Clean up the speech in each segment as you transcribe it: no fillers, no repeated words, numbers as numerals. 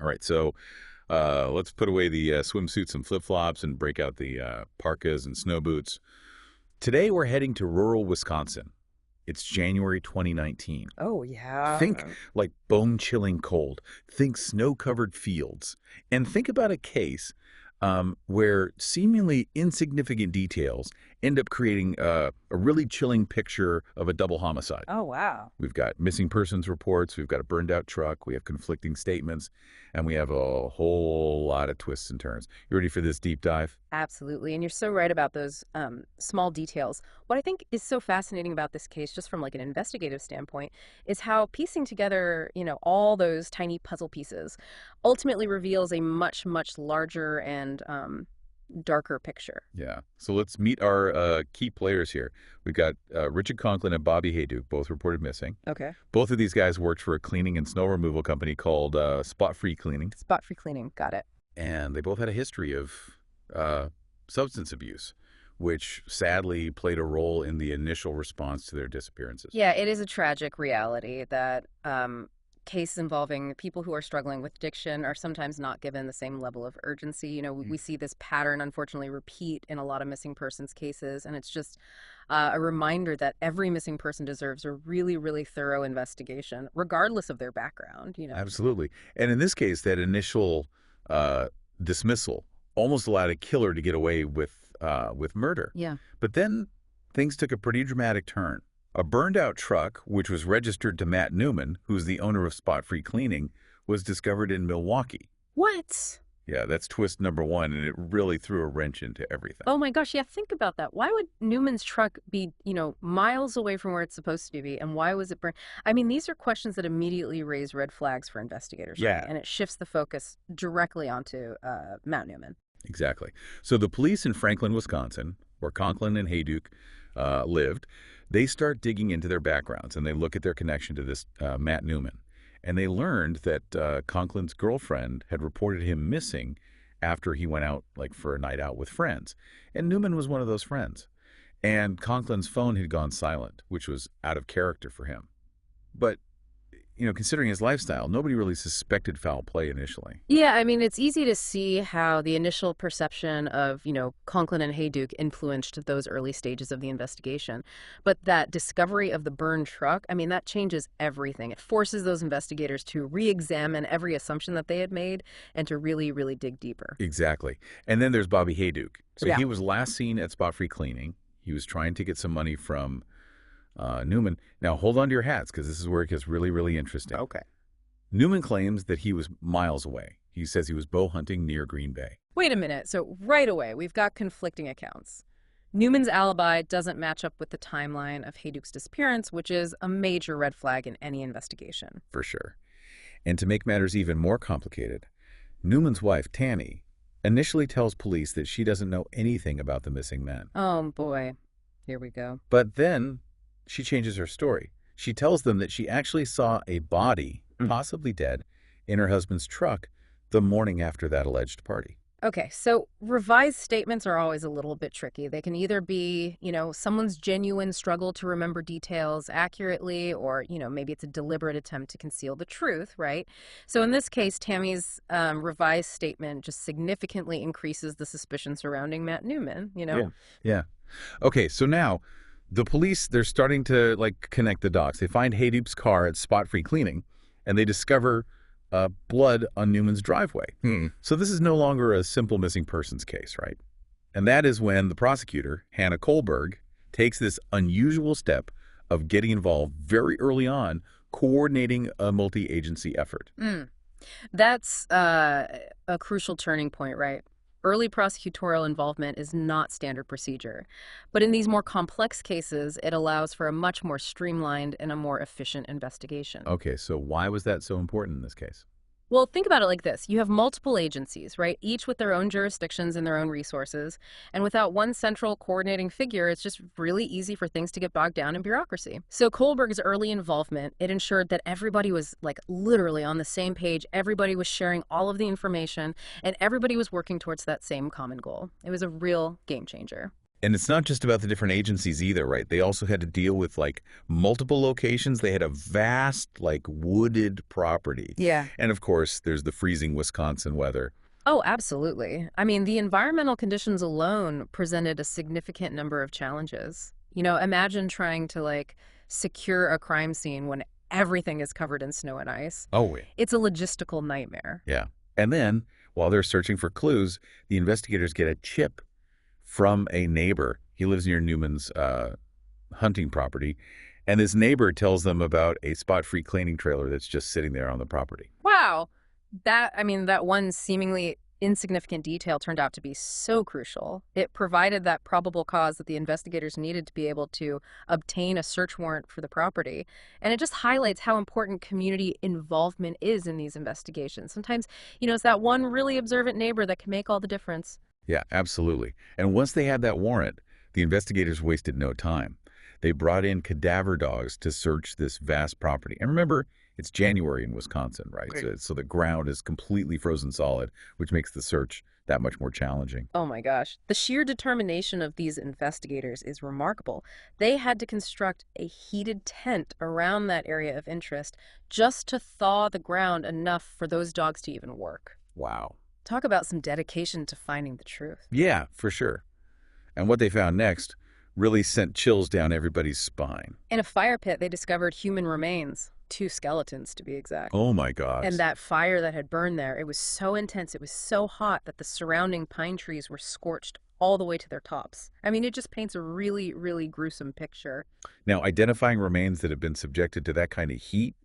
All right, so let's put away the swimsuits and flip-flops and break out the parkas and snow boots. Today we're heading to rural Wisconsin. It's January 2019. Oh, yeah. Think like bone-chilling cold. Think snow-covered fields. And think about a case where seemingly insignificant details end up creating a really chilling picture of a double homicide. Oh, wow. We've got missing persons reports, we've got a burned-out truck, we have conflicting statements, and we have a whole lot of twists and turns. You ready for this deep dive? Absolutely. And you're so right about those small details. What I think is so fascinating about this case, just from like an investigative standpoint, is how piecing together, all those tiny puzzle pieces ultimately reveals a much, much larger and darker picture. Yeah. So let's meet our key players here. We've got Richard Conklin and Bobby Hayduke, both reported missing. Okay. Both of these guys worked for a cleaning and snow removal company called Spot Free Cleaning. Spot Free Cleaning. Got it. And they both had a history of substance abuse, which sadly played a role in the initial response to their disappearances. Yeah, it is a tragic reality that cases involving people who are struggling with addiction are sometimes not given the same level of urgency. We see this pattern, unfortunately, repeat in a lot of missing persons cases, and it's just a reminder that every missing person deserves a really, really thorough investigation, regardless of their background. Absolutely. And in this case, that initial dismissal almost allowed a killer to get away with murder. Yeah. But then things took a pretty dramatic turn. A burned-out truck, which was registered to Matt Newman, who's the owner of Spot Free Cleaning, was discovered in Milwaukee. What? Yeah, that's twist number one, and it really threw a wrench into everything. Oh my gosh, yeah, think about that. Why would Newman's truck be, miles away from where it's supposed to be, and why was it burned? I mean, these are questions that immediately raise red flags for investigators. Yeah. Right? And it shifts the focus directly onto Matt Newman. Exactly. So the police in Franklin, Wisconsin, where Conklin and Hayduke lived, they start digging into their backgrounds, and they look at their connection to this Matt Newman. And they learned that Conklin's girlfriend had reported him missing after he went out for a night out with friends. And Newman was one of those friends. And Conklin's phone had gone silent, which was out of character for him. But considering his lifestyle, nobody really suspected foul play initially. Yeah, I mean, it's easy to see how the initial perception of, Conklin and Hayduke influenced those early stages of the investigation. But that discovery of the burned truck, I mean, that changes everything. It forces those investigators to re-examine every assumption that they had made and to really, really dig deeper. Exactly. And then there's Bobby Hayduke. So Yeah. he was last seen at Spot Free Cleaning. He was trying to get some money from Newman. Now, hold on to your hats, because this is where it gets really, really interesting. Okay. Newman claims that he was miles away. He says he was bow hunting near Green Bay. Wait a minute. So right away, we've got conflicting accounts. Newman's alibi doesn't match up with the timeline of Hayduke's disappearance, which is a major red flag in any investigation. For sure. And to make matters even more complicated, Newman's wife, Tammy, initially tells police that she doesn't know anything about the missing men. Oh, boy. Here we go. But then she changes her story. She tells them that she actually saw a body, possibly dead, in her husband's truck the morning after that alleged party. Okay, so revised statements are always a little bit tricky. They can either be, someone's genuine struggle to remember details accurately, or, maybe it's a deliberate attempt to conceal the truth, right? So in this case, Tammy's revised statement just significantly increases the suspicion surrounding Matt Newman, Yeah. Okay, so now the police, they're starting to connect the dots. They find Hayduke's car at Spot Free Cleaning, and they discover blood on Newman's driveway. So this is no longer a simple missing persons case, right? And that is when the prosecutor, Hannah Kohlberg, takes this unusual step of getting involved very early on, coordinating a multi-agency effort. That's a crucial turning point, right? Early prosecutorial involvement is not standard procedure. But in these more complex cases, it allows for a much more streamlined and a more efficient investigation. Okay, so why was that so important in this case? Well, think about it like this. You have multiple agencies, right? Each with their own jurisdictions and their own resources. And without one central coordinating figure, it's just really easy for things to get bogged down in bureaucracy. So Kohlberg's early involvement, it ensured that everybody was literally on the same page. Everybody was sharing all of the information, and everybody was working towards that same common goal. It was a real game changer. And it's not just about the different agencies either, right? They also had to deal with like multiple locations. They had a vast, like wooded property. Yeah. And of course, there's the freezing Wisconsin weather. Oh, absolutely. I mean, the environmental conditions alone presented a significant number of challenges. Imagine trying to secure a crime scene when everything is covered in snow and ice. Oh, yeah. It's a logistical nightmare. Yeah. And then, while they're searching for clues, the investigators get a chip from a neighbor. He lives near Newman's hunting property. And this neighbor tells them about a spot-free cleaning trailer that's just sitting there on the property. Wow. That one seemingly insignificant detail turned out to be so crucial. It provided that probable cause that the investigators needed to be able to obtain a search warrant for the property. And it just highlights how important community involvement is in these investigations. Sometimes, it's that one really observant neighbor that can make all the difference. Yeah, absolutely. And once they had that warrant, the investigators wasted no time. They brought in cadaver dogs to search this vast property. And remember, it's January in Wisconsin, right? So the ground is completely frozen solid, which makes the search that much more challenging. Oh my gosh. The sheer determination of these investigators is remarkable. They had to construct a heated tent around that area of interest just to thaw the ground enough for those dogs to even work. Wow. Talk about some dedication to finding the truth. Yeah, for sure. And what they found next really sent chills down everybody's spine. In a fire pit, they discovered human remains. 2 skeletons, to be exact. Oh, my gosh. And that fire that had burned there, it was so intense, it was so hot that the surrounding pine trees were scorched all the way to their tops. I mean, it just paints a really, really gruesome picture. Now, identifying remains that have been subjected to that kind of heat,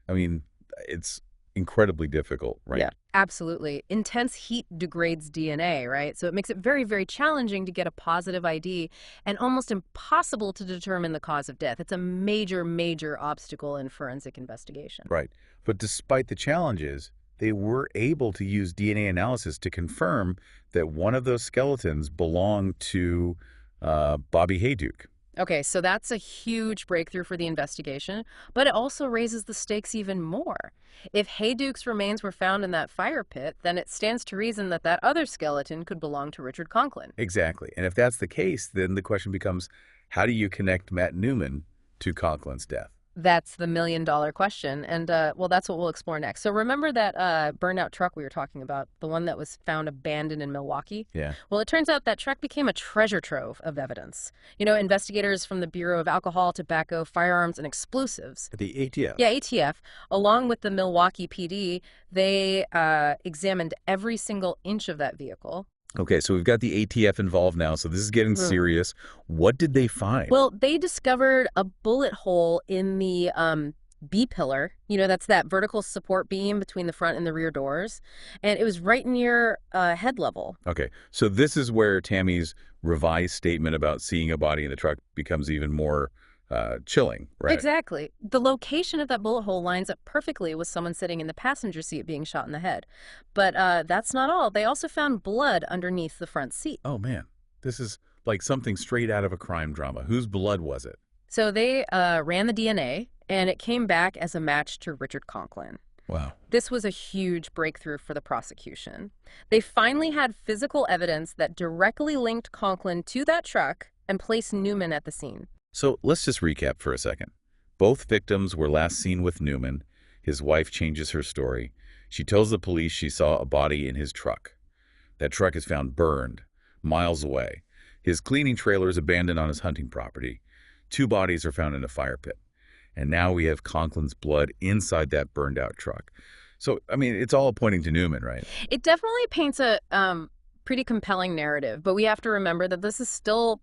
I mean, it's incredibly difficult, right? Yeah, absolutely. Intense heat degrades DNA, right? So it makes it very, very challenging to get a positive ID and almost impossible to determine the cause of death. It's a major, major obstacle in forensic investigation. Right. But despite the challenges, they were able to use DNA analysis to confirm that one of those skeletons belonged to Bobby Hayduke. Okay, so that's a huge breakthrough for the investigation, but it also raises the stakes even more. If Hayduke's remains were found in that fire pit, then it stands to reason that that other skeleton could belong to Richard Conklin. Exactly. And if that's the case, then the question becomes, how do you connect Matt Newman to Conklin's death? That's the million-dollar question, and well, that's what we'll explore next. So remember that burned-out truck we were talking about, the one that was found abandoned in Milwaukee? Yeah. Well, it turns out that truck became a treasure trove of evidence. Investigators from the Bureau of Alcohol, Tobacco, Firearms, and Explosives. The ATF. Yeah, ATF, along with the Milwaukee PD, they examined every single inch of that vehicle. Okay, so we've got the ATF involved now, so this is getting serious. What did they find? Well, they discovered a bullet hole in the B-pillar. That's that vertical support beam between the front and the rear doors. And it was right near head level. Okay, so this is where Tammy's revised statement about seeing a body in the truck becomes even more chilling, right? Exactly. The location of that bullet hole lines up perfectly with someone sitting in the passenger seat being shot in the head. But that's not all. They also found blood underneath the front seat. Oh, man. This is like something straight out of a crime drama. Whose blood was it? So they ran the DNA, and it came back as a match to Richard Conklin. Wow. This was a huge breakthrough for the prosecution. They finally had physical evidence that directly linked Conklin to that truck and placed Newman at the scene. So let's just recap for a second. Both victims were last seen with Newman. His wife changes her story. She tells the police she saw a body in his truck. That truck is found burned, miles away. His cleaning trailer is abandoned on his hunting property. 2 bodies are found in a fire pit. And now we have Conklin's blood inside that burned out truck. So, I mean, it's all pointing to Newman, right? It definitely paints a pretty compelling narrative, but we have to remember that this is still,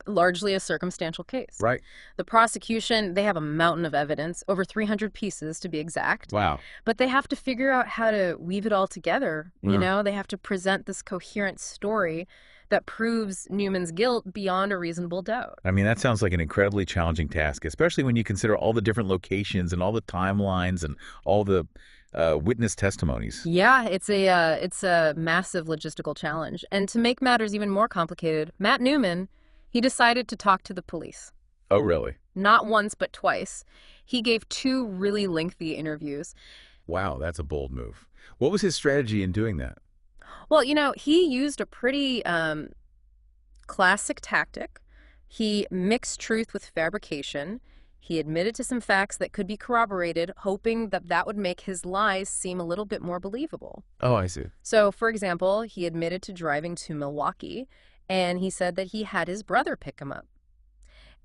largely a circumstantial case. Right. The prosecution, they have a mountain of evidence, over 300 pieces to be exact. Wow. But they have to figure out how to weave it all together. They have to present this coherent story that proves Newman's guilt beyond a reasonable doubt. I mean, that sounds like an incredibly challenging task, especially when you consider all the different locations and all the timelines and all the witness testimonies. Yeah, it's a massive logistical challenge. And to make matters even more complicated, Matt Newman, he decided to talk to the police. Oh, really? Not once, but twice. He gave 2 really lengthy interviews. Wow, that's a bold move. What was his strategy in doing that? Well, he used a pretty Classic tactic. He mixed truth with fabrication. He admitted to some facts that could be corroborated, hoping that that would make his lies seem a little bit more believable. Oh, I see. So, for example, he admitted to driving to Milwaukee, and he said that he had his brother pick him up.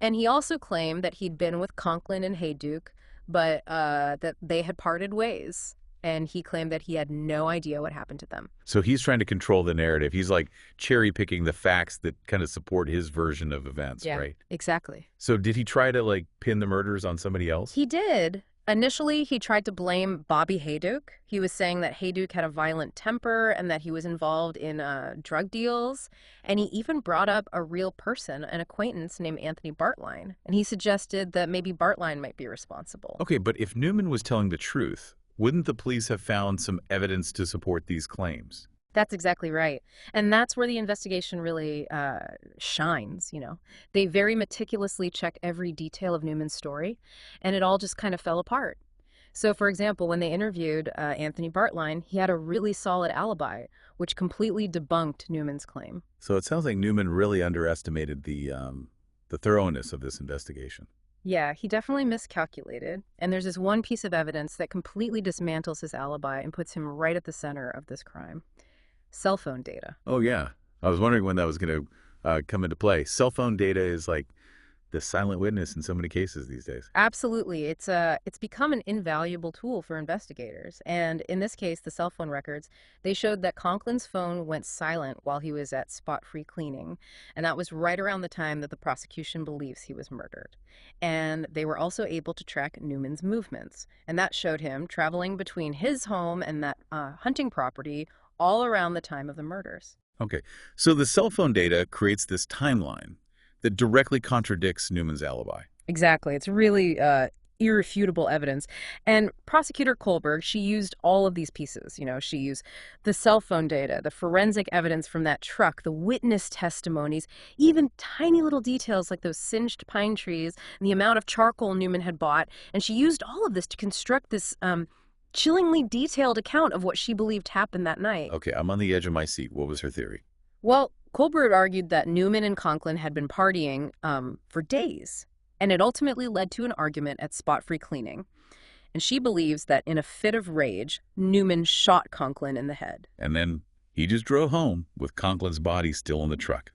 And he also claimed that he'd been with Conklin and Hayduke, but that they had parted ways. And he claimed that he had no idea what happened to them. So he's trying to control the narrative. He's like cherry picking the facts that kind of support his version of events, Yeah, right? exactly. So did he try to like pin the murders on somebody else? He did. Initially, he tried to blame Bobby Hayduke. He was saying that Hayduke had a violent temper and that he was involved in drug deals. And he even brought up a real person, an acquaintance named Anthony Bartline. And he suggested that maybe Bartline might be responsible. Okay, but if Newman was telling the truth, wouldn't the police have found some evidence to support these claims? That's exactly right. And that's where the investigation really shines, you know. They very meticulously check every detail of Newman's story, and it all just kind of fell apart. So, for example, when they interviewed Anthony Bartline, he had a really solid alibi, which completely debunked Newman's claim. So it sounds like Newman really underestimated the thoroughness of this investigation. Yeah, he definitely miscalculated. And there's this one piece of evidence that completely dismantles his alibi and puts him right at the center of this crime. Cell phone data. Oh, yeah. I was wondering when that was going to come into play. Cell phone data is like the silent witness in so many cases these days. Absolutely. It's become an invaluable tool for investigators. And in this case, the cell phone records, they showed that Conklin's phone went silent while he was at spot-free cleaning. And that was right around the time that the prosecution believes he was murdered. And they were also able to track Newman's movements. And that showed him traveling between his home and that hunting property all around the time of the murders. Okay. So the cell phone data creates this timeline that directly contradicts Newman's alibi. Exactly. It's really irrefutable evidence. And Prosecutor Kohlberg, she used all of these pieces. You know, she used the cell phone data, the forensic evidence from that truck, the witness testimonies, even tiny little details like those singed pine trees and the amount of charcoal Newman had bought. And she used all of this to construct this chillingly detailed account of what she believed happened that night. Okay, I'm on the edge of my seat. What was her theory? Well, Kohlberg argued that Newman and Conklin had been partying for days, and it ultimately led to an argument at spot-free cleaning. And she believes that in a fit of rage, Newman shot Conklin in the head. And then he just drove home with Conklin's body still in the truck.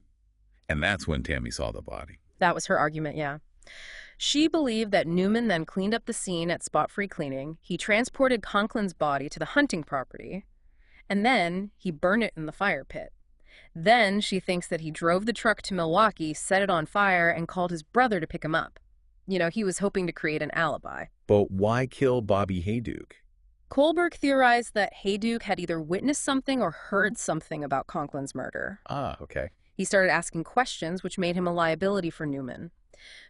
And that's when Tammy saw the body. That was her argument, yeah. She believed that Newman then cleaned up the scene at spot-free cleaning. He transported Conklin's body to the hunting property, and then he burned it in the fire pit. Then she thinks that he drove the truck to Milwaukee, set it on fire, and called his brother to pick him up. You know, he was hoping to create an alibi. But why kill Bobby Hayduke? Kohlberg theorized that Hayduke had either witnessed something or heard something about Conklin's murder. Ah, okay. He started asking questions, which made him a liability for Newman.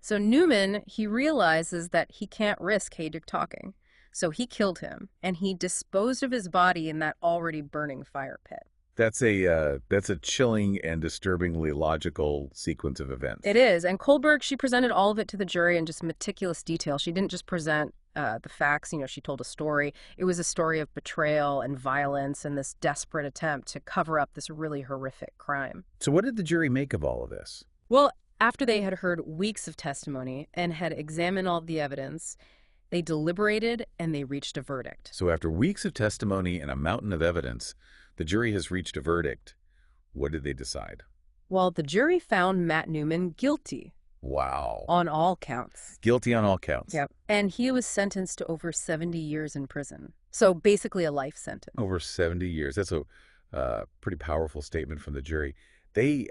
So Newman, he realizes that he can't risk Hayduke talking. So he killed him, and he disposed of his body in that already burning fire pit. That's a chilling and disturbingly logical sequence of events. It is. And Kohlberg, she presented all of it to the jury in just meticulous detail. She didn't just present the facts. You know, she told a story. It was a story of betrayal and violence and this desperate attempt to cover up this really horrific crime. So what did the jury make of all of this? Well, after they had heard weeks of testimony and had examined all of the evidence, they deliberated and they reached a verdict. So after weeks of testimony and a mountain of evidence, the jury has reached a verdict. What did they decide? Well, the jury found Matt Newman guilty. Wow. On all counts. Guilty on all counts. Yep. And he was sentenced to over 70 years in prison. So basically a life sentence. Over 70 years. That's a pretty powerful statement from the jury. They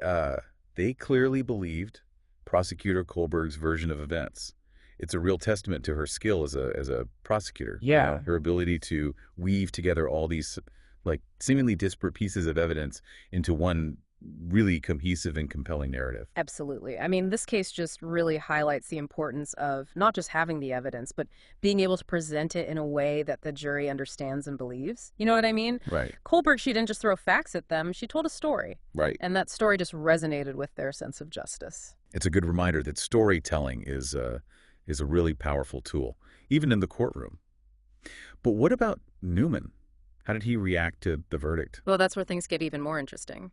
clearly believed Prosecutor Kohlberg's version of events. It's a real testament to her skill as a prosecutor. Yeah. You know, her ability to weave together all these like seemingly disparate pieces of evidence into one really cohesive and compelling narrative. Absolutely. I mean, this case just really highlights the importance of not just having the evidence, but being able to present it in a way that the jury understands and believes. You know what I mean? Right. Kohlberg, she didn't just throw facts at them. She told a story. Right. And that story just resonated with their sense of justice. It's a good reminder that storytelling is a really powerful tool, even in the courtroom. But what about Newman? How did he react to the verdict? Well, that's where things get even more interesting.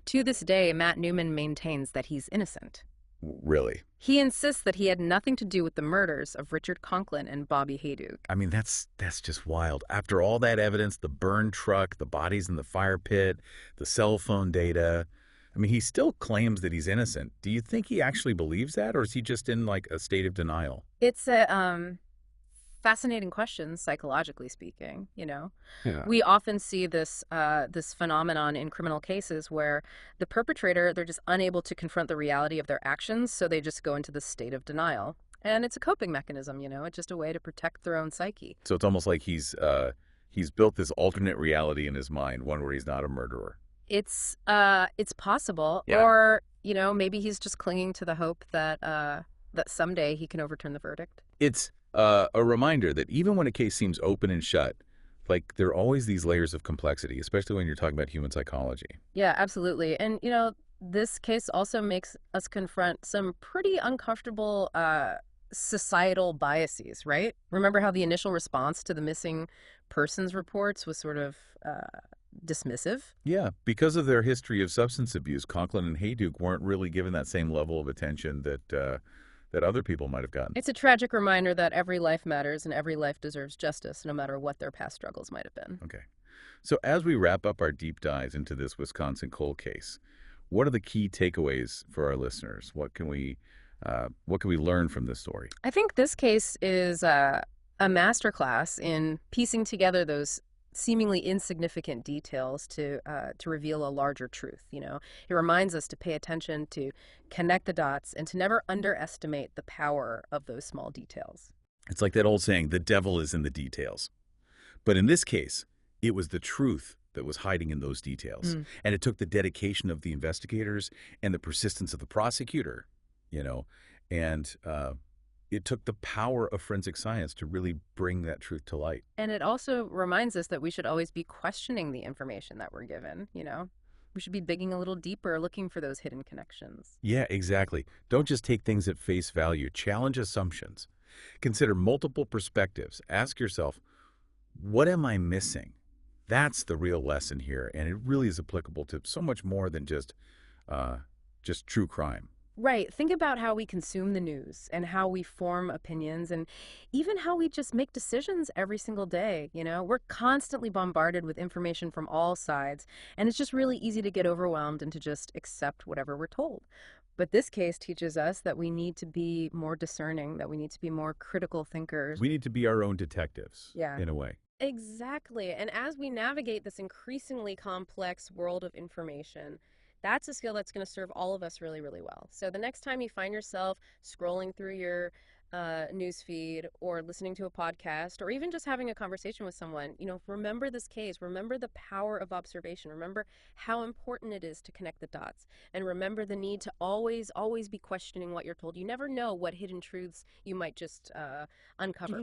To this day, Matt Newman maintains that he's innocent. Really? He insists that he had nothing to do with the murders of Richard Conklin and Bobby Hayduke. I mean, that's just wild. After all that evidence, the burned truck, the bodies in the fire pit, the cell phone data, I mean, he still claims that he's innocent. Do you think he actually believes that, or is he just in like a state of denial? It's a fascinating question, psychologically speaking. Yeah. We often see this phenomenon in criminal cases where the perpetrator, they're just unable to confront the reality of their actions, so they just go into this state of denial. And it's a coping mechanism, it's just a way to protect their own psyche. So it's almost like he's built this alternate reality in his mind, one where he's not a murderer. It's possible. Yeah. Or, maybe he's just clinging to the hope that someday he can overturn the verdict. It's a reminder that even when a case seems open and shut, like there are always these layers of complexity, especially when you're talking about human psychology. Yeah, absolutely. And, this case also makes us confront some pretty uncomfortable societal biases, right? Remember how the initial response to the missing persons reports was sort of dismissive? Yeah, because of their history of substance abuse, Conklin and Hayduke weren't really given that same level of attention that other people might have gotten. It's a tragic reminder that every life matters and every life deserves justice, no matter what their past struggles might have been. Okay. So as we wrap up our deep dives into this Wisconsin cold case, what are the key takeaways for our listeners? What can we learn from this story? I think this case is a masterclass in piecing together those seemingly insignificant details to reveal a larger truth. It reminds us to pay attention, to connect the dots, and to never underestimate the power of those small details. It's like that old saying, the devil is in the details. But in this case, it was the truth that was hiding in those details. And it took the dedication of the investigators and the persistence of the prosecutor, and it took the power of forensic science to really bring that truth to light. And it also reminds us that we should always be questioning the information that we're given. We should be digging a little deeper, looking for those hidden connections. Yeah, exactly. Don't just take things at face value. Challenge assumptions. Consider multiple perspectives. Ask yourself, what am I missing? That's the real lesson here, and it really is applicable to so much more than just true crime. Right. Think about how we consume the news and how we form opinions and even how we just make decisions every single day. We're constantly bombarded with information from all sides, and it's just really easy to get overwhelmed and to just accept whatever we're told. But this case teaches us that we need to be more discerning, that we need to be more critical thinkers. We need to be our own detectives, in a way. Exactly. And as we navigate this increasingly complex world of information, that's a skill that's going to serve all of us really, really well. So the next time you find yourself scrolling through your news feed or listening to a podcast or even just having a conversation with someone, remember this case. Remember the power of observation. Remember how important it is to connect the dots. And remember the need to always, always be questioning what you're told. You never know what hidden truths you might just uncover.